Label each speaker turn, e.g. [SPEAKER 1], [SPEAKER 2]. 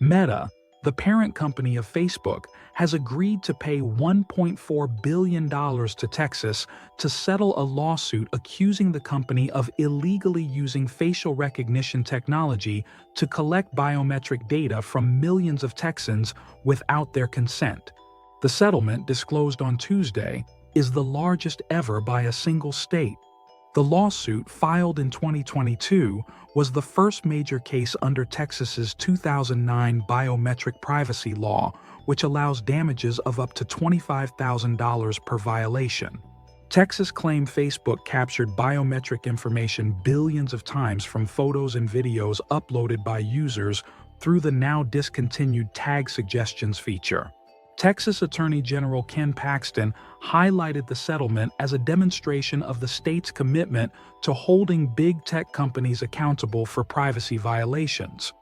[SPEAKER 1] Meta, the parent company of Facebook, has agreed to pay $1.4 billion to Texas to settle a lawsuit accusing the company of illegally using facial recognition technology to collect biometric data from millions of Texans without their consent. The settlement, disclosed on Tuesday, is the largest ever by a single state. The lawsuit, filed in 2022, was the first major case under Texas's 2009 biometric privacy law, which allows damages of up to $25,000 per violation. Texas claimed Facebook captured biometric information billions of times from photos and videos uploaded by users through the now discontinued Tag Suggestions feature. Texas Attorney General Ken Paxton highlighted the settlement as a demonstration of the state's commitment to holding big tech companies accountable for privacy violations.